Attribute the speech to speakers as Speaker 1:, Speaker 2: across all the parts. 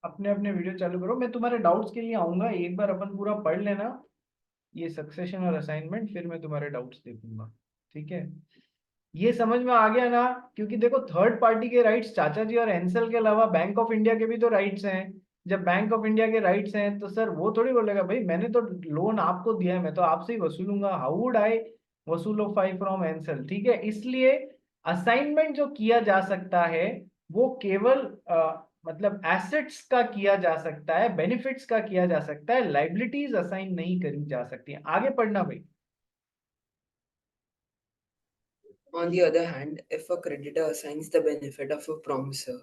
Speaker 1: अपने अपने वीडियो चालू करो, मैं तुम्हारे डाउट्स के लिए आऊंगा, एक बार अपन पूरा पढ़ लेना ये सक्सेशन और असाइनमेंट, फिर मैं तुम्हारे डाउट्स देखूंगा। ठीक है, ये समझ में आ गया ना? क्योंकि देखो थर्ड पार्टी के राइट्स चाचा जी और एंसल के अलावा बैंक ऑफ इंडिया के भी तो राइट्स हैं। जब बैंक ऑफ इंडिया के राइट्स हैं तो सर वो थोड़ी बोलेगा भाई मैंने तो लोन आपको दिया है, मैं तो आपसे ही वसूलूंगा, हाउ वुड आई वसूलोफाई फ्रॉम एंसल। ठीक है, इसलिए असाइनमेंट जो किया जा सकता है वो केवल मतलब एसेट्स का किया जा सकता है, बेनिफिट्स का किया जा सकता है, लाइबिलिटीज असाइन नहीं करी जा सकती हैं। आगे पढ़ना भाई।
Speaker 2: On the other hand, if a creditor assigns the benefit of a promisor,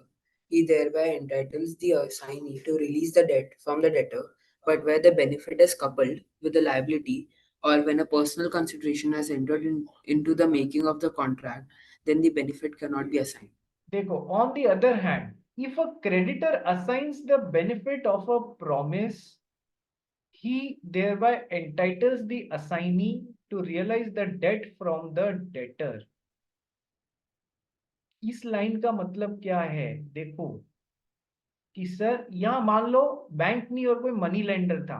Speaker 2: he thereby entitles the assignee to release the debt from the debtor, but where the benefit is coupled with the liability or when a personal consideration has entered into the making of the contract, then the benefit cannot be assigned.
Speaker 1: देखो, on the other hand if a creditor assigns the benefit of a promise, he thereby entitles the assignee to realize the debt from the debtor। इस line का मतलब क्या है? देखो कि sir यहां मान लो बैंक नहीं और कोई मनी लेंडर था,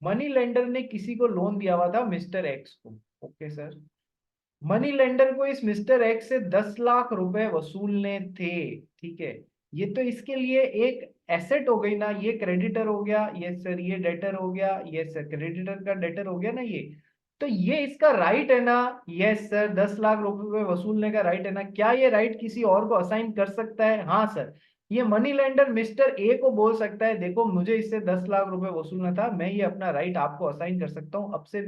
Speaker 1: मनी लेंडर ने किसी को लोन दिया हुआ था मिस्टर एक्स को। ओके सर, मनी लेंडर को इस मिस्टर एक्स से 10 लाख रुपए वसूलने थे। ठीक है, ये तो इसके लिए एक एसेट हो गई ना, ये क्रेडिटर हो गया, ये सर ये डेटर हो गया, ये सर क्रेडिटर का डेटर हो गया ना ये। तो ये इसका राइट है ना? यस सर, 10 लाख रुपए वसूलने का राइट है ना? क्या ये राइट किसी और को असाइन कर सकता है? हाँ सर, ये मनी लेंडर मिस्टर ए को बोल सकता है देखो मुझे इससे 10 लाख रुपए वसूलना था, मैं ये अपना राइट आपको असाइन कर सकता हूँ, अब से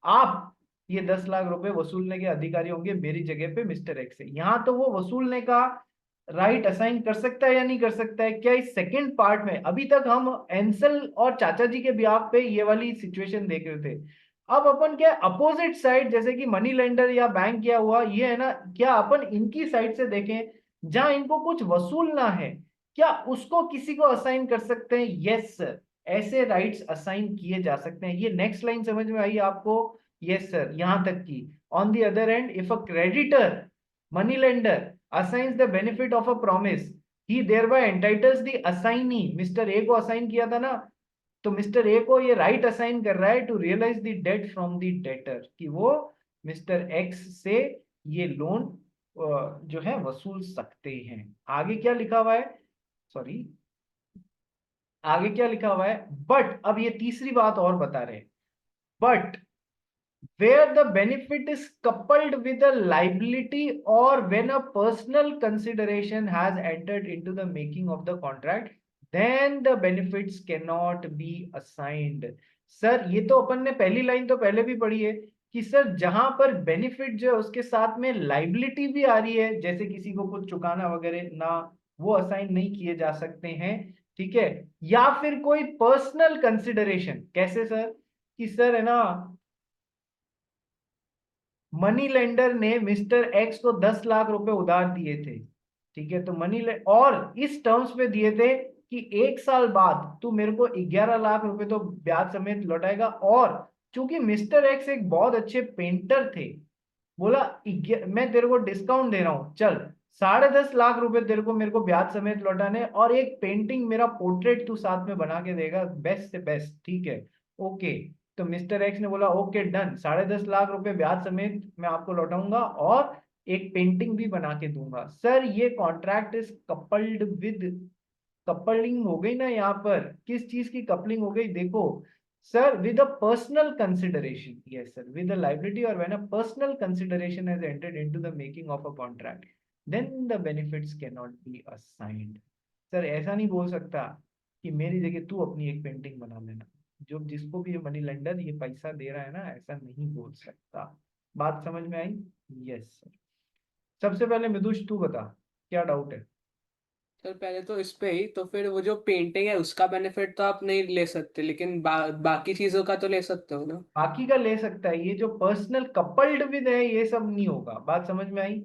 Speaker 1: आप ये 10 लाख रुपए वसूलने के अधिकारी होंगे मेरी जगह पे मिस्टर एक्स से। यहाँ तो वो वसूलने का राइट असाइन कर सकता है या नहीं कर सकता है? क्या इस सेकंड पार्ट में अभी तक हम एंसल और चाचा जी के ब्याह पे ये वाली सिचुएशन देख रहे थे। अब अपन क्या अपोजिट साइड जैसे कि मनी लेंडर या बैंक किया हुआ ये है ना, क्या अपन इनकी साइड से देखें जहां इनको कुछ वसूलना है, क्या उसको किसी को असाइन कर सकते हैं? यस सर, ऐसे राइट्स असाइन किए जा सकते हैं। ये नेक्स्ट लाइन समझ में आई आपको? यस सर, यहां तक की on the other and if a creditor money lender assigns the benefit of a promise, he thereby entitles the assignee, mister A को असाइन किया था ना, तो मिस्टर ए को ये राइट असाइन कर रहा है to realise the debt from the debtor, कि वो मिस्टर एक्स से ये लोन जो है वसूल सकते हैं। आगे क्या लिखा हुआ है? सॉरी, आगे क्या लिखा हुआ है? बट अब ये तीसरी बात और बता रहे हैं, but where the benefit is coupled with a liability or when a personal consideration has entered into the making of the contract, then the benefits cannot be assigned। Sir ये तो अपन ने पहली लाइन तो पहले भी पढ़ी है कि सर जहां पर बेनिफिट जो है उसके साथ में लाइबिलिटी भी आ रही है, जैसे किसी को कुछ चुकाना वगैरह ना, वो असाइन नहीं किए जा सकते हैं। ठीक है, या फिर कोई पर्सनल कंसिडरेशन, कैसे सर? कि सर है ना, मनी लेंडर ने मिस्टर एक्स को 10 लाख रुपए उधार दिए थे। ठीक है, तो और इस टर्म्स पे दिए थे कि 1 साल बाद तू मेरे को 11 लाख रुपए तो ब्याज समेत लौटाएगा, और चूंकि मिस्टर एक्स एक बहुत अच्छे पेंटर थे, बोला मैं तेरे को डिस्काउंट दे रहा हूं, चल 10.5 लाख रुपए तेरे को मेरे को ब्याज समेत लौटाने, और एक पेंटिंग मेरा पोर्ट्रेट तू साथ में बना के देगा बेस्ट से बेस्ट। ठीक है, ओके। तो मिस्टर एक्स ने बोला ओके डन, 10.5 लाख रुपए ब्याज समेत मैं आपको लौटाऊंगा और एक पेंटिंग भी बना के दूंगा। सर ये contract is coupled with, coupling हो गई ना यहाँ पर? किस चीज की कपलिंग हो गई देखो sir, with a personal consideration, yes sir, with a liability और when a personal consideration has entered into the making of a contract, then the benefits can not be assigned. Sir ऐसा नहीं बोल सकता कि मेरी जगह तू अपनी एक पेंटिंग बना लेना, जो जिसको भी ये मनी लेंडर ये पैसा दे रहा है ना, ऐसा नहीं बोल सकता। बात समझ में आई? Yes sir. सबसे पहले मिदुष तू बता, क्या डाउट है?
Speaker 3: सर पहले तो इस पे ही, तो फिर वो जो पेंटिंग है उसका बेनिफिट तो आप नहीं ले सकते, लेकिन बाकी चीजों का तो ले सकते हो ना।
Speaker 1: बाकी का ले सकता है, ये जो पर्सनल कपल्ड विद है ये सब नहीं होगा। बात समझ में आई?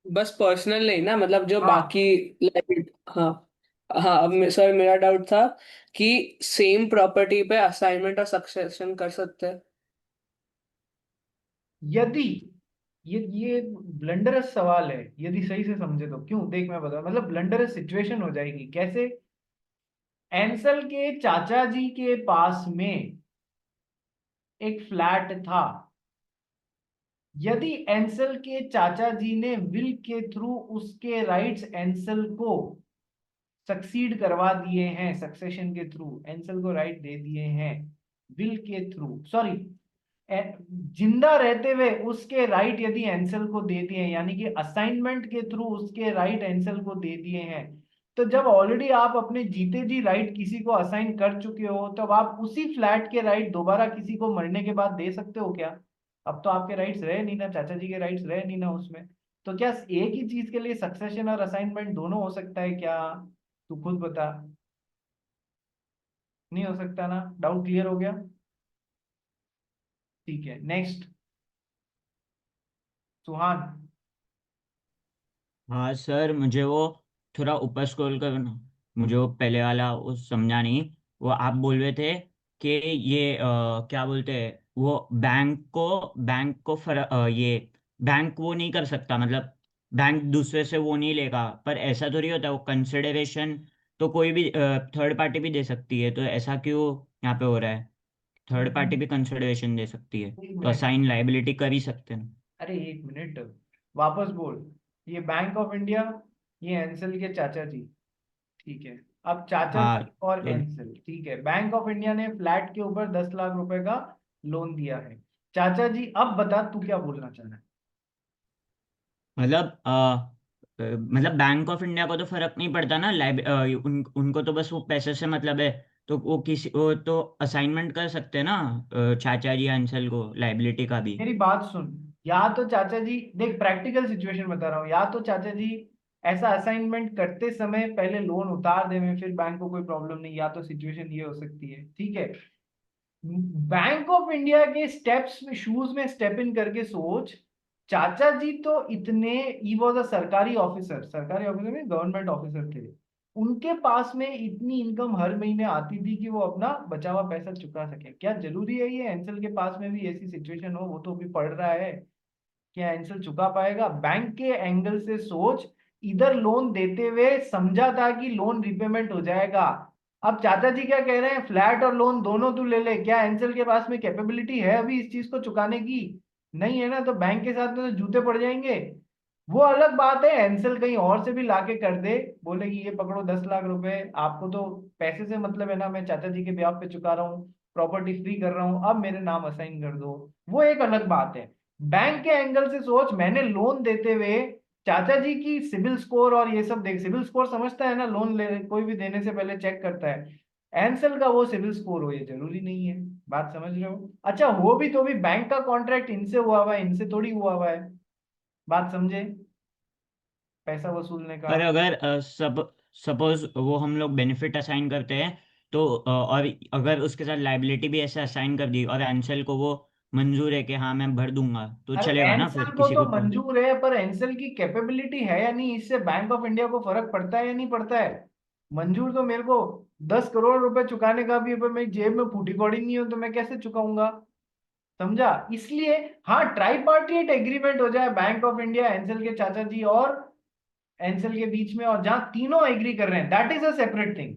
Speaker 3: बस पर्सनल नहीं ना, मतलब जो
Speaker 1: हाँ,
Speaker 3: बाकी लाइक, हाँ। हाँ, अब सर मेरा डाउट था कि सेम प्रॉपर्टी पे असाइनमेंट और सक्सेशन कर सकते हैं।
Speaker 1: यदि ये ब्लंडरस सवाल है, यदि सही से समझे तो। क्यों, देख मैं बता, मतलब ब्लंडरस सिचुएशन हो जाएगी कैसे? एंसल के चाचा जी के पास में एक फ्लैट था। यदि एंसल के चाचा जी ने विल के थ्रू उसके राइट्स एंसल को सक्सीड करवा दिए हैं, सक्सेशन के थ्रू एंसल को राइट दे दिए हैं, विल के थ्रू, सॉरी, जिंदा रहते हुए उसके राइट यदि एंसल को दे दिए हैं, यानी कि असाइनमेंट के थ्रू उसके राइट एंसल को दे दिए हैं, तो जब ऑलरेडी आप अपने जीते जी राइट किसी को असाइन कर चुके हो, तब आप उसी फ्लैट के राइट दोबारा किसी को मरने के बाद दे सकते हो क्या? अब तो आपके राइट्स रहे नहीं ना, चाचा जी के राइट्स रहे नहीं ना उसमें। तो क्या एक ही चीज के लिए सक्सेशन और असाइनमेंट दोनों हो सकता है क्या? तू खुद बता। नहीं हो सकता ना? डाउट क्लियर हो गया? ठीक है, नेक्स्ट। सुहान।
Speaker 4: हाँ सर, मुझे वो थोड़ा ऊपर स्क्रॉल करना। मुझे वो पहले वाला वो समझा नहीं। वो आप बोल रहे थे कि ये क्या बोलते हैं, वो बैंक को ये बैंक वो नहीं कर सकता, मतलब बैंक दूसरे से वो नहीं लेगा, पर ऐसा थोड़ी होता है। वो कंसिडरेशन तो कोई भी थर्ड पार्टी भी दे सकती है, तो ऐसा क्यों यहाँ पे हो रहा है? थर्ड पार्टी भी कंसिडरेशन दे सकती है,
Speaker 1: एक
Speaker 4: तो
Speaker 1: मिनट,
Speaker 4: असाइन लाइबिलिटी कर ही सकते हैं।
Speaker 1: अरे एक मिनट, वापस बोल। ये बैंक ऑफ इंडिया, ये एंसल के चाचा जी, ठीक है। अब चाचा
Speaker 4: हाँ
Speaker 1: जी और
Speaker 4: तो
Speaker 1: एंसल, ठीक है। बैंक ऑफ इंडिया ने फ्लैट के ऊपर 10 लाख रुपए का लोन दिया है। चाचा जी, अब बता तू क्या बोलना चाह रहा है?
Speaker 4: मतलब मतलब बैंक ऑफ इंडिया को तो फर्क नहीं पड़ता ना, उनको तो बस वो पैसे से मतलब है। तो वो तो असाइनमेंट कर सकते हैं ना, चाचा जी अंशल को लाइबिलिटी का भी।
Speaker 1: मेरी बात सुन। या तो चाचा जी, देख प्रैक्टिकल सिचुएशन बता रहा हूँ, या तो चाचा जी ऐसा असाइनमेंट करते समय पहले लोन उतार देवे, फिर बैंक को कोई प्रॉब्लम नहीं, या तो सिचुएशन ये हो सकती है, ठीक है। बैंक ऑफ इंडिया के स्टेप्स में, शूज में स्टेप इन करके सोच। चाचा जी तो इतने, ही वॉज अ सरकारी ऑफिसर, सरकारी ऑफिसर में गवर्नमेंट ऑफिसर थे। उनके पास में इतनी इनकम हर महीने आती थी कि वो अपना बचा हुआ पैसा चुका सके। क्या जरूरी है ये एंसल के पास में भी ऐसी सिचुएशन हो? वो तो अभी पढ़ रहा है, क्या एंसल चुका पाएगा? बैंक के एंगल से सोच। इधर लोन देते हुए समझा था कि लोन रिपेमेंट हो जाएगा। अब चाचा जी क्या कह रहे हैं, फ्लैट और लोन दोनों तू ले ले। क्या एंसल के पास में कैपेबिलिटी है अभी इस चीज को चुकाने की? नहीं है ना, तो बैंक के साथ में तो जूते पड़ जाएंगे। वो अलग बात है, एंसल कहीं और से भी लाके कर दे, बोले कि ये पकड़ो 10 लाख रुपए, आपको तो पैसे से मतलब है ना, मैं चाचा जी के ब्याह पे चुका रहा हूँ, प्रॉपर्टी फ्री कर रहा हूँ, अब मेरे नाम असाइन कर दो। वो एक अलग बात है। बैंक के एंगल से सोच, मैंने लोन देते हुए चाचा जी की सिविल स्कोर और ये सब देख, सिविल स्कोर समझता है ना, लोन ले कोई भी देने से पहले चेक करता है। एंसल का वो सिविल स्कोर हो ये जरूरी नहीं है। बात समझ रहे हो? अच्छा, हो भी तो भी बैंक का कॉन्ट्रैक्ट इनसे हुआ हुआ है, इनसे थोड़ी हुआ हुआ है। बात समझे? पैसा वसूलने का।
Speaker 4: पर अगर सपोज वो हम लोग बेनिफिट असाइन करते हैं, तो और अगर उसके साथ लाइबिलिटी भी ऐसे असाइन कर दी और अंशल को वो मंजूर है कि हाँ मैं भर दूंगा, तो
Speaker 1: अरे
Speaker 4: चलेगा ना
Speaker 1: एंसल
Speaker 4: फिर
Speaker 1: को
Speaker 4: किसी
Speaker 1: तो
Speaker 4: को
Speaker 1: मंजूर है, पर एंसल की कैपेबिलिटी है या नहीं, इससे बैंक ऑफ इंडिया को फर्क पड़ता है या नहीं पड़ता है? मंजूर तो मेरे को 10 करोड़ रुपए चुकाने का भी है, पर मेरी जेब में फूटी कौड़ी नहीं हो तो मैं कैसे चुकाऊंगा? समझा? इसलिए हाँ, ट्राइपार्टीट एग्रीमेंट हो जाए बैंक ऑफ इंडिया, एंसल के चाचा जी और एंसल के बीच में, और जहां तीनों एग्री कर रहे हैं, that is a separate thing.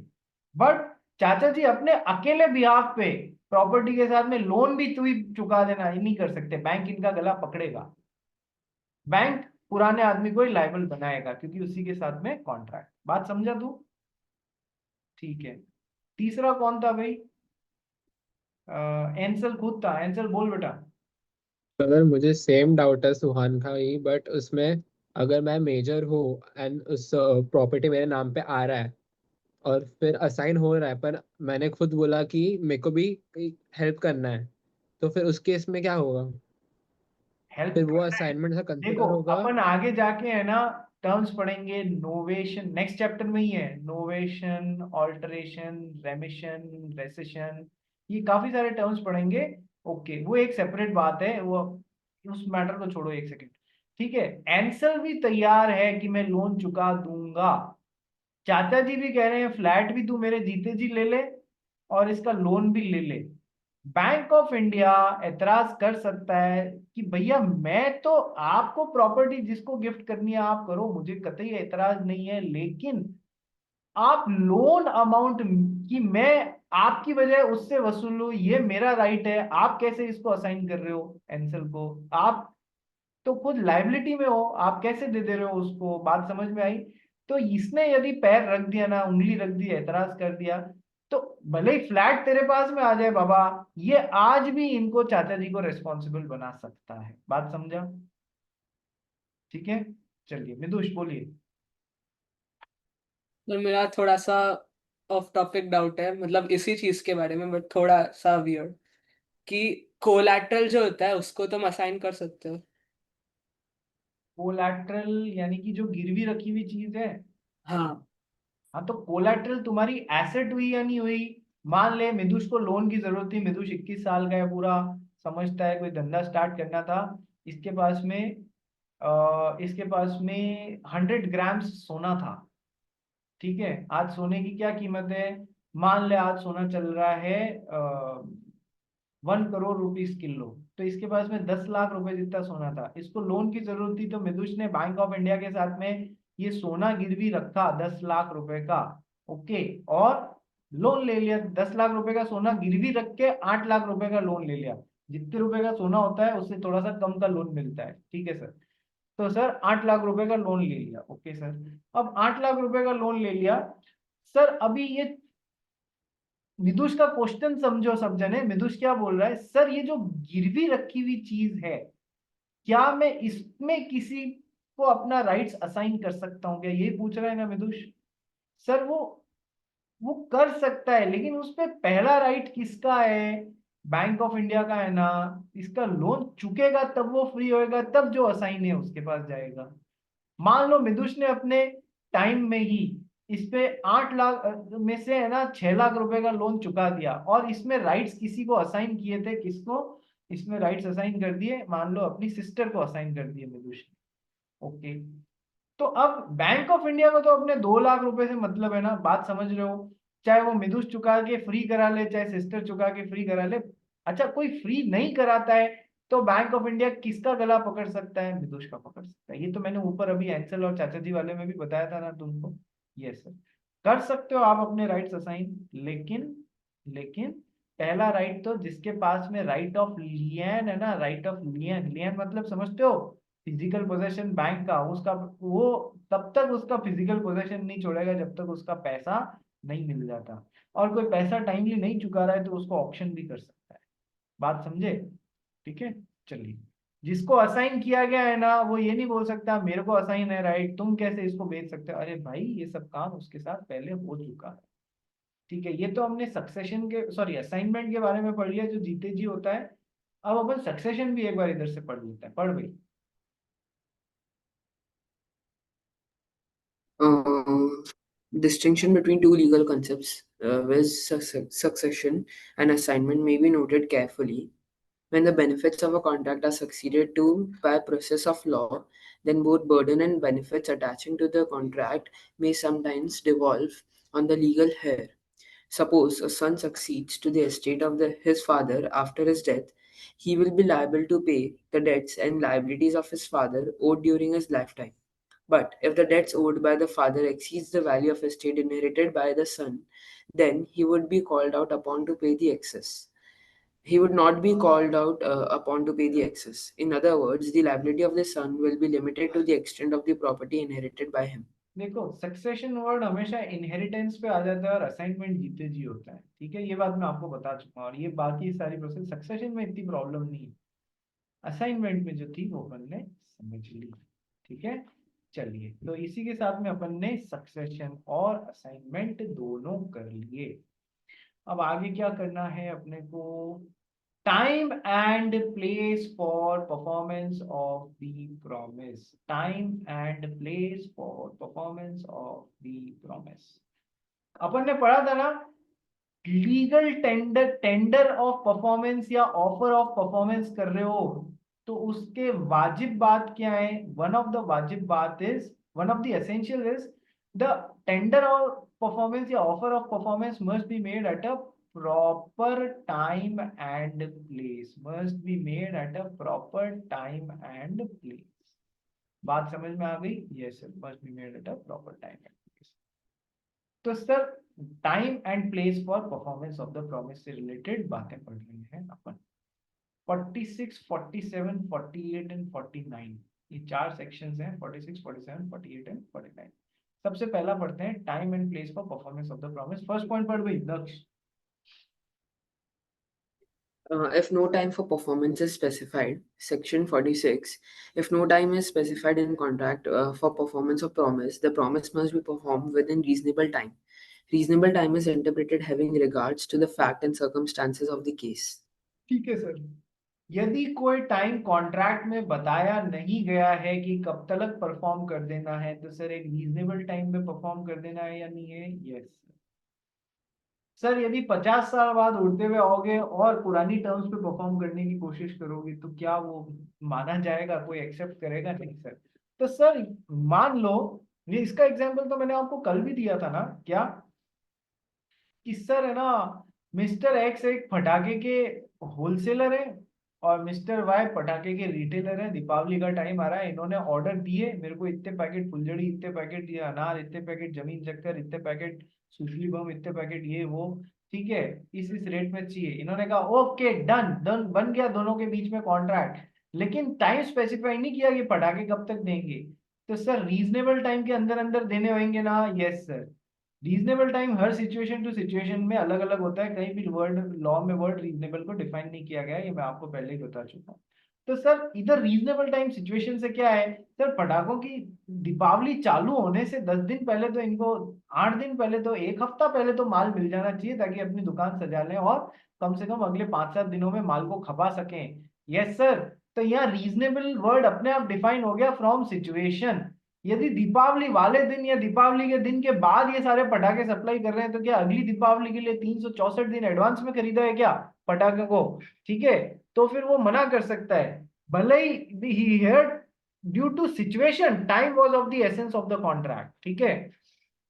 Speaker 1: But चाचा जी अपने अकेले बिहाफ पे प्रॉपर्टी के साथ में लोन भी तू ही चुका देना, ये नहीं कर सकते, बैंक इनका गला पकड़ेगा। बैंक पुराने आदमी को ही लायबल बनाएगा क्योंकि उसी के साथ में कॉन्ट्रैक्ट। बात समझा तू? ठीक है। तीसरा कौन था भाई? एंसल खुद था। एंसल बोल बेटा।
Speaker 5: अगर मुझे सेम डाउट है सुहान का ही, बट उसमें अगर मैं मेजर हूँ एंड उस प्रॉपर्टी मेरे नाम पे आ रहा है और फिर असाइन हो रहा है, पर मैंने खुद बोला कि मेरे को भी हेल्प करना है, तो फिर उस केस में क्या होगा?
Speaker 1: हेल्प
Speaker 5: फिर वो
Speaker 1: करना है।
Speaker 5: असाइनमेंट से
Speaker 1: देखो,
Speaker 5: कंसिडर होगा?
Speaker 1: अपन आगे जाके है ना टर्म्स पढ़ेंगे, नोवेशन नेक्स्ट चैप्टर में ही है, नोवेशन, ऑल्टरेशन, रेमिशन, रेसेशन, ये काफी सारे टर्म्स पढ़ेंगे। ओके, वो एक सेपरेट बात है, वो उस मैटर को छोड़ो एक सेकंड। ठीक है, एंसल भी तैयार है कि मैं लोन चुका दूंगा। चाचा जी भी कह रहे हैं फ्लैट भी तू मेरे जीते जी ले ले और इसका लोन भी ले ले। बैंक ऑफ इंडिया एतराज कर सकता है कि भैया मैं तो आपको प्रॉपर्टी जिसको गिफ्ट करनी है आप करो, मुझे कतई एतराज नहीं है, लेकिन आप लोन अमाउंट की मैं आपकी वजह उससे वसूलूं, ये मेरा राइट है, आप कैसे इसको असाइन कर रहे हो एंसल को? आप तो खुद लाइबिलिटी में हो, आप कैसे दे दे रहे हो उसको? बात समझ में आई? तो इसने यदि पैर रख दिया ना, उंगली रख दी, एतराज कर दिया, तो भले ही फ्लैट तेरे पास में आ जाए बाबा, ये आज भी इनको चाचा जी को रेस्पॉन्सिबल बना सकता है। बात समझा? ठीक है, चलिए मिदुष बोलिए।
Speaker 3: तो मेरा थोड़ा सा ऑफ टॉपिक डाउट है, मतलब इसी चीज के बारे में, बट थोड़ा सा वियर्ड, कि कोलैटरल जो होता है उसको तुम असाइन कर सकते हो।
Speaker 1: कोलैटरल यानी कि जो गिरवी रखी हुई चीज है।
Speaker 3: हाँ।
Speaker 1: हाँ, तो कोलैटरल तुम्हारी एसेट हुई या नहीं हुई? मान ले मिदुष को लोन की जरूरत थी, मिदुष 21 साल का है, पूरा समझता है, कोई धंधा स्टार्ट करना था, इसके पास में इसके पास में 100 ग्राम्स सोना था। ठीक है, आज सोने की क्या कीमत है? मान ले आज सोना चल रहा है 1 करोड़ रुपीस किलो। तो इसके पास में 10 लाख रुपए जितना सोना था, इसको लोन की जरूरत थी, तो मिदुष ने बैंक ऑफ इंडिया के साथ में ये सोना गिरवी रखा 10 लाख रुपए का। ओके, और लोन ले लिया 10 लाख रुपए का सोना गिरवी रख के, 8 लाख रुपए का लोन ले लिया। जितने रुपए का सोना होता है उससे थोड़ा सा कम का लोन मिलता है। ठीक है सर, तो सर 8 लाख रुपए का लोन ले लिया। ओके सर, अब 8 लाख रुपए का लोन ले लिया। सर अभी ये विदुष का क्वेश्चन समझो सब जने, विदुष क्या बोल रहा है? सर ये जो गिरवी रखी हुई चीज है, क्या मैं इसमें किसी को अपना राइट्स असाइन कर सकता हूँ क्या? यही पूछ रहा है ना विदुष? सर वो कर सकता है, लेकिन उस पे पहला राइट किसका है? बैंक ऑफ इंडिया का है ना। इसका लोन चुकेगा तब वो फ्री होएगा, तब जो असाइन है उसके पास जाएगा। मान लो मिदुष ने अपने टाइम में ही इस पे 8 लाख में से है ना 6 लाख रुपए का लोन चुका दिया, और इसमें राइट्स किसी को असाइन किए थे, किसको इसमें राइट्स असाइन कर दिए? मान लो अपनी सिस्टर को असाइन कर दिए मिदुष ने। ओके, तो अब बैंक ऑफ इंडिया को तो अपने 2 लाख रुपए से मतलब है ना। बात समझ रहे हो? चाहे वो मिदुष चुका के फ्री करा ले, चाहे सिस्टर चुका के फ्री करा ले। अच्छा, कोई फ्री नहीं कराता है तो बैंक ऑफ इंडिया किसका गला पकड़ सकता है? मिदुष का पकड़ सकता है। ये तो मैंने ऊपर अभी एंसल और चाचा जी वाले में भी बताया था ना तुमको। यस सर, कर सकते हो आप अपने राइट्स असाइन, लेकिन लेकिन पहला राइट तो जिसके पास में राइट ऑफ लियन है ना, राइट ऑफ लियन, लियन मतलब समझते हो? फिजिकल पोजेशन बैंक का, उसका वो तब तक उसका फिजिकल पोजेशन नहीं छोड़ेगा जब तक उसका पैसा नहीं मिल जाता। और कोई पैसा टाइमली नहीं चुका रहा है तो उसको ऑप्शन भी कर सकता है। बात समझे? ठीक है, चलिए। जिसको असाइन किया गया है ना, वो ये नहीं बोल सकता मेरे को असाइन है राइट, तुम कैसे इसको बेच सकते हो? अरे भाई, ये सब काम उसके साथ पहले हो चुका है। ठीक है, ये तो हमने सक्सेशन के, सॉरी, असाइनमेंट के बारे में पढ़ लिया जो जीते जी होता है। अब अपन सक्सेशन भी एक बार इधर से पढ़ लेते हैं। पढ़ भाई।
Speaker 2: Distinction between two legal concepts, with succession and assignment, may be noted carefully. When the benefits of a contract are succeeded to by process of law, then both burden and benefits attaching to the contract may sometimes devolve on the legal heir. Suppose a son succeeds to the estate of his father after his death, he will be liable to pay the debts and liabilities of his father owed during his lifetime. But if the debts owed by the father exceeds the value of estate inherited by the son, then he would be called out upon to pay the excess. He would not be called out upon to pay the excess. In other words, the liability of the son will be limited to the extent of the property inherited by him.
Speaker 1: देखो, succession word हमेशा inheritance पे आ जाता है और assignment जीते जी होता है। ठीक है, ये बात मैं आपको बता चुका हूँ, और ये बाकी सारी प्रोसेस सक्सेशन में इतनी प्रॉब्लम नहीं है, असाइनमेंट में जो थी वो अपन ने समझ ली। ठीक है, चलिए, तो इसी के साथ में अपन ने सक्सेशन और असाइनमेंट दोनों कर लिए। अब आगे क्या करना है अपने को? Time and place for performance of the promise. Time and place for performance of the promise. अपन ने पढ़ा था ना, लीगल टेंडर ऑफ परफॉर्मेंस या ऑफर ऑफ परफॉर्मेंस कर रहे हो तो उसके वाजिब बात क्या है? वन ऑफ द वाजिब बात is, one of the essential is, the tender of performance या offer of performance must be made at a proper time and place. Must be made at a proper time and place. बात समझ में आ गई? Yes sir, must be made at a proper time and place. तो sir time and place for performance of the promise से related बातें पढ़ रहे हैं अपन। 46, 47, 48 एंड 49 ये 4 सेक्शंस हैं। 46, 47, 48 एंड 49। सबसे पहला पढ़ते हैं time and place for performance of the promise. First point पढ़ भाई दक्ष।
Speaker 2: If no time for performance is specified, section 46, if no time is specified in contract for performance of promise, the promise must be performed within reasonable time. Reasonable time is interpreted having regards to the fact and circumstances of the case.
Speaker 1: ठीक है sir. यदि कोई time contract में बताया नहीं गया है कि कब तक परफॉर्म कर देना है, तो सर एक रीजनेबल टाइम में परफॉर्म कर देना है या नहीं है? Yes sir. यदि 50 साल बाद उड़ते हुए आओगे और पुरानी टर्म्स पे परफॉर्म करने की कोशिश करोगे तो क्या वो माना जाएगा? कोई एक्सेप्ट करेगा? नहीं सर। तो सर मान लो, ये इसका एग्जांपल तो मैंने आपको कल भी दिया था ना, क्या कि सर है ना, मिस्टर एक्स एक पटाखे के होलसेलर है और मिस्टर वाई पटाखे के रिटेलर है। दीपावली का टाइम आ रहा है, इन्होंने ऑर्डर दिए मेरे को, इतने पैकेट फुलझड़ी, इतने पैकेट ये अनार, इतने पैकेट जमीन चक्कर, इतने पैकेट सुसली बम, इतने पैकेट ये वो, ठीक है, इस रेट में चाहिए। इन्होंने कहा ओके डन डन, बन गया दोनों के बीच में कॉन्ट्रैक्ट, लेकिन टाइम स्पेसिफाई नहीं किया कि पटाखे कब तक देंगे। तो सर रीजनेबल टाइम के अंदर अंदर देने होंगे ना? Yes sir. रीजनेबल टाइम हर सिचुएशन टू सिचुएशन में अलग अलग होता है। कहीं भी वर्ड लॉ में वर्ड रीजनेबल को डिफाइन नहीं किया गया है, ये मैं आपको पहले ही बता चुका हूँ। तो सर इधर रीजनेबल टाइम सिचुएशन से क्या है सर, पटाखों की दीपावली चालू होने से 10 दिन पहले तो इनको, 8 दिन पहले तो, 1 हफ्ता पहले तो माल मिल जाना चाहिए ताकि अपनी दुकान सजा लें और कम से कम अगले 5-7 दिनों में माल को खपा सकें। Yes sir. तो यहाँ रीजनेबल वर्ड अपने आप डिफाइन हो गया फ्रॉम सिचुएशन। यदि दीपावली वाले दिन या दीपावली के दिन के बाद ये सारे पटाखे सप्लाई कर रहे हैं, तो क्या अगली दीपावली के लिए 364 दिन एडवांस में खरीदा है क्या पटाखे को? ठीक है, तो फिर वो मना कर सकता है, भले ही due to situation time was of the essence of the contract. ठीक है,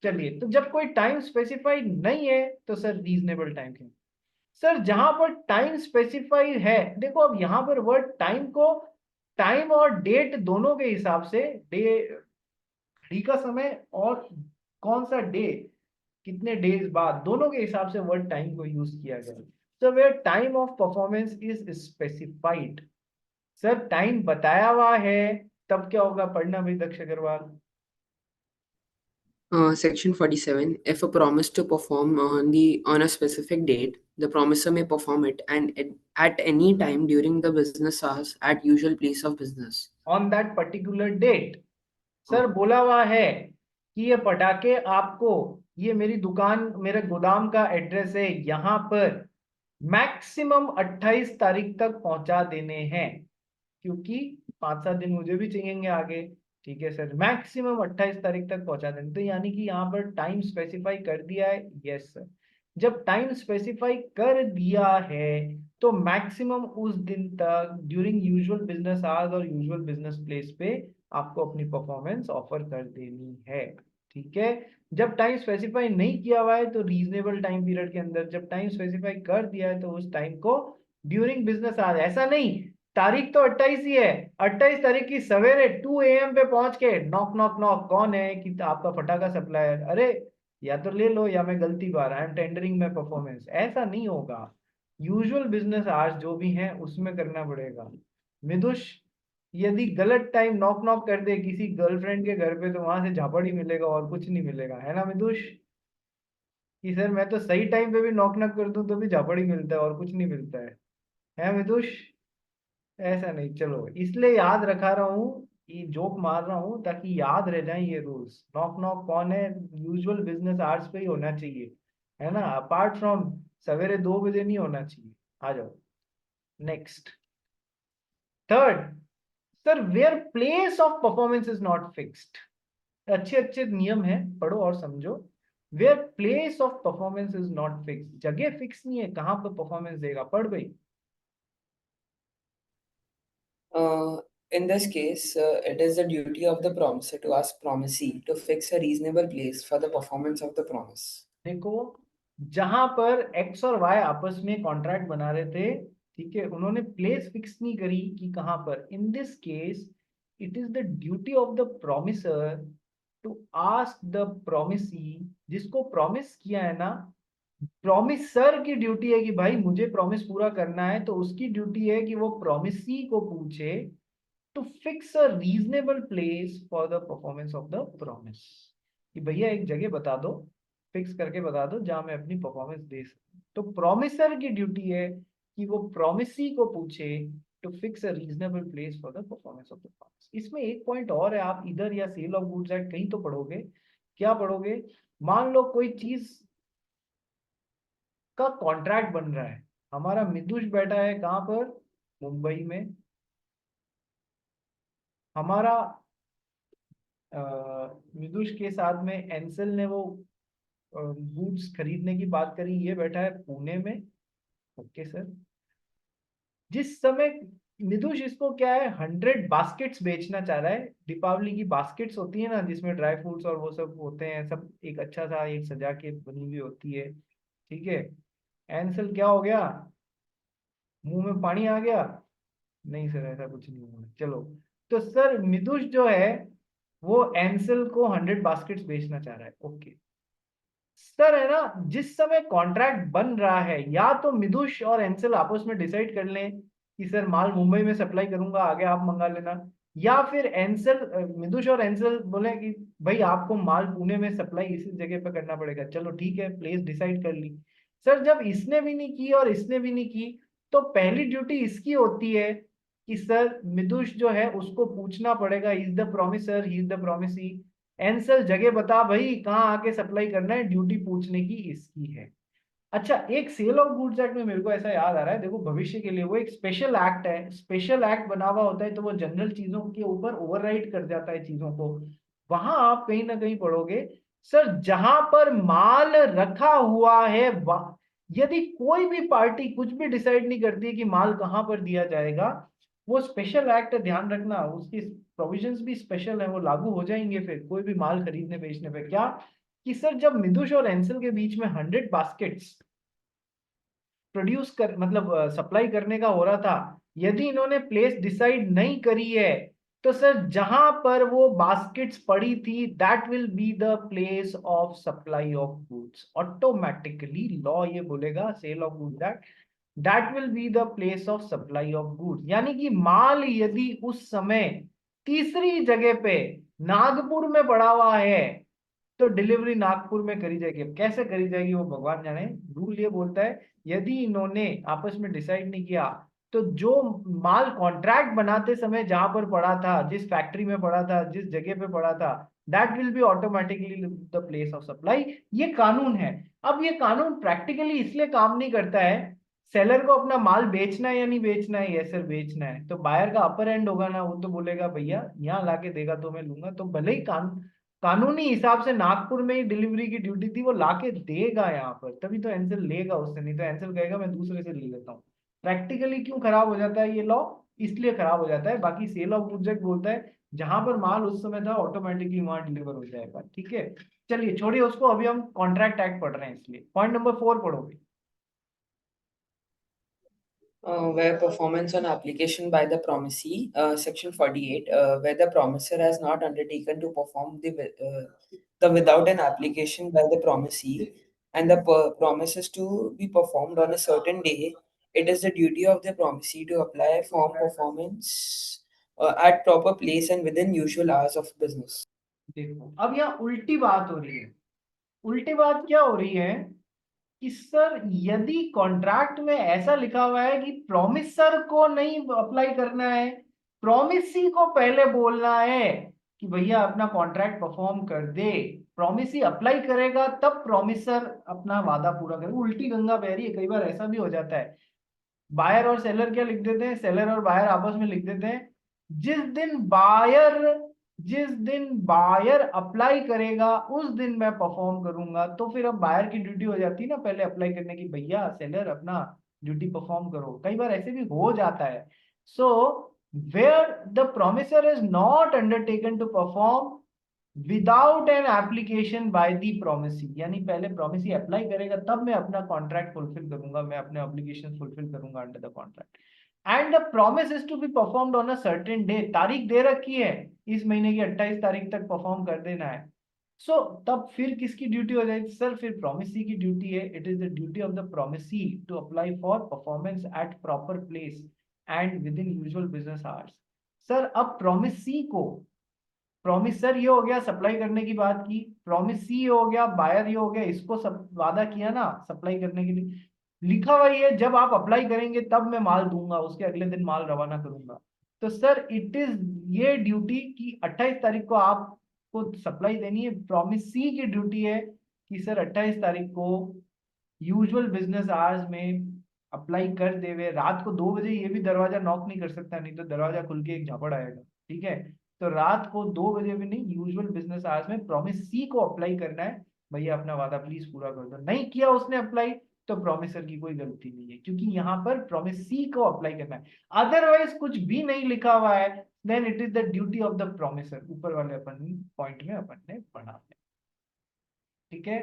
Speaker 1: चलिए। तो जब कोई टाइम स्पेसिफाइड नहीं है तो सर रीजनेबल टाइम है। सर जहां पर टाइम स्पेसिफाइड है, देखो अब यहां पर वर्ड टाइम को टाइम और डेट दोनों के हिसाब से, डे घड़ी का समय और कौन सा डे, कितने डेज बाद, दोनों के हिसाब से वर्ड टाइम को यूज किया गया। So where time of performance is specified, sir time बताया हुआ है, तब क्या होगा? पढ़ना भाई Daksh Agarwal.
Speaker 2: Section 47. If a promise to perform on a specific date, the promiser may perform it at any time during the business hours at usual place of business.
Speaker 1: On that particular date. Sir बोला हुआ है कि ये पटाखे आपको, ये मेरी दुकान, मेरे गोदाम का एड्रेस है, यहाँ पर मैक्सिमम 28 तारीख तक पहुंचा देने हैं, क्योंकि 5-7 दिन मुझे भी चाहिएंगे आगे। ठीक है सर, मैक्सिमम 28 तारीख तक पहुंचा देंगे। तो यानी कि यहाँ पर टाइम स्पेसिफाई कर दिया है। Yes sir. जब टाइम स्पेसिफाई कर दिया है तो मैक्सिमम उस दिन तक ड्यूरिंग यूजुअल बिजनेस आवर्स और यूजुअल बिजनेस प्लेस पे आपको अपनी परफॉर्मेंस ऑफर कर देनी है। ठीक है, जब टाइम स्पेसिफाई नहीं किया हुआ है तो रीजनेबल टाइम पीरियड के अंदर, जब टाइम स्पेसिफाई कर दिया है तो उस टाइम को ड्यूरिंग बिजनेस आवर्स, ऐसा नहीं तारीख तो 28 ही है, 28 तारीख की सवेरे 2 AM पे पहुंच के नॉक नॉक नॉक, कौन है कि आपका फटाका सप्लायर, अरे या तो ले लो या मैं गलती बार, आई एम टेंडरिंग में परफॉर्मेंस, ऐसा नहीं होगा। यूजुअल बिजनेस आवर्स जो भी हैं उसमें करना पड़ेगा। मिदुष यदि गलत टाइम नॉक नॉक कर दे किसी गर्लफ्रेंड के घर पे तो वहां से झापड़ ही मिलेगा और कुछ नहीं मिलेगा, है ना मिदुष? कि सर मैं तो सही टाइम पे भी नॉक नॉक कर दूं तो भी झापड़ ही मिलता है और कुछ नहीं मिलता है मिदुष? ऐसा नहीं, चलो इसलिए याद रखा रहा हूँ, ये जोक मार रहा हूँ ताकि याद रह जाए ये रूल्स। नॉक नॉक कौन है? यूजुअल बिजनेस आवर्स पे ही होना चाहिए, है ना, अपार्ट फ्रॉम सवेरे 2 बजे नहीं होना चाहिए। आ जाओ next. Third, sir where place of performance is not fixed. अच्छे अच्छे नियम है, पढ़ो और समझो। Where place of performance is not fixed, जगह फिक्स नहीं है कहाँ पर परफॉर्मेंस देगा। पढ़ भाई।
Speaker 2: In this case, it is the duty of the promiser to ask promisee to fix a reasonable place for the performance of the promise.
Speaker 1: देखो जहां पर एक्स और वाई आपस में कॉन्ट्रैक्ट बना रहे थे, ठीक है, उन्होंने प्लेस फिक्स नहीं करी कि कहां पर। In this case it is the duty of the promisor to ask the promisee, जिसको प्रॉमिस किया है ना, प्रॉमिसर की ड्यूटी है कि भाई मुझे प्रॉमिस पूरा करना है, तो उसकी ड्यूटी है कि वो प्रॉमिसी को पूछे to fix a reasonable place for the performance of the promise, कि भैया एक जगह बता दो, फिक्स करके बता दो जहां मैं अपनी परफॉर्मेंस दे सकूं। तो प्रॉमिसर की ड्यूटी है कि वो प्रॉमिसी को पूछे to fix a reasonable place for the performance of the promise. इसमें एक पॉइंट और है, आप इधर या सेल ऑफ गुड्स एक्ट कहीं तो पढ़ोगे। क्या पढ़ोगे? मान लो कोई चीज का कॉन्ट्रैक्ट बन रहा है, हमारा मिदुष बैठा है कहां पर? मुंबई में। हमारा मिदुष के साथ में एंसल ने वो गुड्स खरीदने की बात करी, ये बैठा है पुणे में। ओके सर, जिस समय मिदुष इसको क्या है 100 बास्केट्स बेचना चाह रहा है, दीपावली की बास्केट्स होती है ना जिसमें ड्राई फ्रूट्स और वो सब होते हैं, सब एक अच्छा सा एक सजा के बनी हुई होती है, ठीक है। एंसल क्या हो गया, मुंह में पानी आ गया? नहीं सर, ऐसा कुछ नहीं हुआ, चलो। तो सर मिदुष जो है वो एंसल को 100 बास्केट्स बेचना चाह रहा है। ओके सर, है ना, जिस समय कॉन्ट्रैक्ट बन रहा है, या तो मिदुष और एंसल आपस में डिसाइड कर लें कि सर माल मुंबई में सप्लाई करूंगा, आगे आप मंगा लेना, या फिर एंसल मिदुष और एंसल बोले कि भाई आपको माल पुणे में सप्लाई इसी जगह पे करना पड़ेगा, चलो ठीक है, प्लेस डिसाइड कर ली। सर जब इसने भी नहीं की और इसने भी नहीं की, तो पहली ड्यूटी इसकी होती है कि सर मिदुष जो है उसको पूछना पड़ेगा, is the promisor, he is the promisee, Anselm जगह बता भाई कहाँ आके सप्लाई करना है, ड्यूटी पूछने की इसकी है। अच्छा, एक सेल ऑफ गुड्स एक्ट में मेरे को ऐसा याद आ रहा है, देखो भविष्य के लिए वो एक स्पेशल एक्ट है, स्पेशल एक्ट बना हुआ होता है, तो वो जनरल चीजों के ऊपर ओवरराइड कर जाता है चीजों को। वहां आप कहीं ना कहीं पढ़ोगे सर, जहां पर माल रखा हुआ है, यदि कोई भी पार्टी कुछ भी डिसाइड नहीं करती है कि माल कहां पर दिया जाएगा, वो स्पेशल एक्ट है, ध्यान रखना, उसकी प्रोविजंस भी स्पेशल है, वो लागू हो जाएंगे फिर कोई भी माल खरीदने बेचने पे। क्या कि सर जब मिदुष और एंसल के बीच में 100 बास्केट्स प्रोड्यूस कर मतलब सप्लाई करने का हो रहा था, यदि इन्होंने प्लेस डिसाइड नहीं करी है, तो सर जहां पर वो बास्केट्स पड़ी थी, that will be the place of supply of goods. Automatically law ये बोलेगा, sale of goods that that will be the place of supply of goods. यानी कि माल यदि उस समय तीसरी जगह पे नागपुर में पड़ा हुआ है, तो डिलीवरी नागपुर में करी जाएगी। अब कैसे करी जाएगी वो भगवान जाने। रूल ये बोलता है यदि इन्होंने आपस में डिसाइड नहीं किया, तो जो माल कॉन्ट्रैक्ट बनाते समय जहां पर पड़ा था, जिस फैक्ट्री में पड़ा था, जिस जगह पे पड़ा था, that will be automatically the place of supply. ये कानून है। अब ये कानून प्रैक्टिकली इसलिए काम नहीं करता है, सेलर को अपना माल बेचना है या नहीं बेचना है, ये सर बेचना है, तो बायर का अपर एंड होगा ना, वो तो बोलेगा भैया यहाँ लाके देगा तो मैं लूंगा, तो भले ही कानूनी हिसाब से नागपुर में ही डिलीवरी की ड्यूटी थी, वो लाके देगा यहाँ पर, तभी तो एंसल लेगा उससे, नहीं तो एंसल कहेगा मैं दूसरे से ले लेता हूँ। प्रैक्टिकली क्यों खराब हो जाता है ये लॉ? इसलिए खराब हो जाता है। बाकी सेल ऑफ गुड्स एक्ट बोलता है जहां पर माल उस समय था ऑटोमेटिकली वहां डिलीवर हो जाएगा, ठीक है। चलिए छोड़िए उसको, अभी हम कॉन्ट्रैक्ट एक्ट पढ़ रहे हैं, इसलिए पॉइंट नंबर 4 पढ़ोगे।
Speaker 2: Where performance on application by the promisee, section 48, where the promiser has not undertaken to perform the without an application by the promisee, and the promise is to be performed on a certain day, it is the duty of the promisee to apply for performance at proper place and within usual hours of business.
Speaker 1: देखो अब यहाँ उल्टी बात हो रही है। उल्टी बात क्या हो रही है कि सर यदि कॉन्ट्रैक्ट में ऐसा लिखा हुआ है कि प्रॉमिसर को नहीं अप्लाई करना है, प्रॉमिसी को पहले बोलना है कि भैया अपना कॉन्ट्रैक्ट परफॉर्म कर दे, प्रॉमिसी अप्लाई करेगा तब प्रॉमिसर अपना वादा पूरा करे। उल्टी गंगा बह रही है। कई बार ऐसा भी हो जाता है, बायर और सेलर क्या लिख देते हैं, सेलर और बायर आपस में लिख देते हैं जिस दिन बायर अप्लाई करेगा उस दिन मैं परफॉर्म करूंगा। तो फिर अब बायर की ड्यूटी हो जाती है ना पहले अप्लाई करने की, भैया सेलर अपना ड्यूटी परफॉर्म करो। कई बार ऐसे भी हो जाता है। So where the promisor is not undertaken to perform without an application by the promisee, यानी पहले प्रोमिसी अप्लाई करेगा तब मैं अपना कॉन्ट्रैक्ट फुलफिल करूंगा, मैं अपने ऑब्लिगेशन फुलफिल करूंगा under the contract. And the promise is to be performed on a certain day, तारीख दे रखी है, इस महीने की 28 तारीख तक परफॉर्म कर देना है। सो तब फिर किसकी ड्यूटी हो जाएगी सर? फिर प्रोमिसी की ड्यूटी है। It is the duty of the promisee to apply for performance at proper place and within usual business hours. Sir अब प्रोमिसी को, प्रोमिसर ये हो गया सप्लाई करने की बात की, प्रोमिसी ये हो गया, बायर ये हो गया, इसको सब वादा किया ना सप्लाई करने के लिए, लिखा हुआ ये जब आप अप्लाई करेंगे तब मैं माल दूंगा, उसके अगले दिन माल रवाना करूंगा। तो सर इट इज ये ड्यूटी कि 28 तारीख को आपको सप्लाई देनी है, प्रोमिसी की ड्यूटी है कि सर 28 तारीख को यूजुअल बिजनेस आवर्स में अप्लाई कर देवे। रात को 2 बजे ये भी दरवाजा नॉक नहीं कर सकता, नहीं तो दरवाजा खुल के एक झापड़ आएगा, ठीक है? तो रात को 2 बजे भी नहीं, यूजुअल बिजनेस आवर्स में प्रॉमिस सी को अप्लाई करना है। भैया अपना वादा प्लीज पूरा कर दो। नहीं किया उसने अप्लाई तो प्रॉमिसर की कोई गलती नहीं है, क्योंकि यहाँ पर प्रॉमिस सी को अप्लाई करना है। अदरवाइज कुछ भी नहीं लिखा हुआ है, then it is the duty of the promisor. ऊपर वाले अपन पॉइंट में अपन ने पढ़ा है, ठीक है?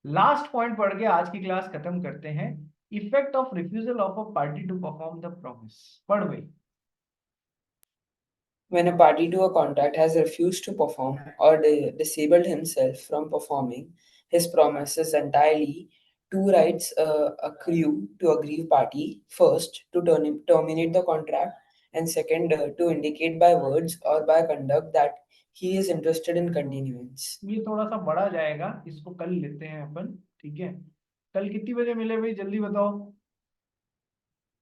Speaker 1: लास्ट पॉइंट पढ़ के आज की क्लास खत्म करते हैं। Effect of refusal of a party to perform the promise. पढ़ भाई।
Speaker 2: When a party to a contract has refused to perform or disabled himself from performing his promises entirely, two rights accrue to aggrieved party. First, to terminate the contract, and second, to indicate by words or by conduct that he is interested in continuance.
Speaker 1: ये थोड़ा सा बड़ा जाएगा, इसको कल लेते हैं अपन, ठीक है? कल कितनी बजे मिले भाई, जल्दी बताओ।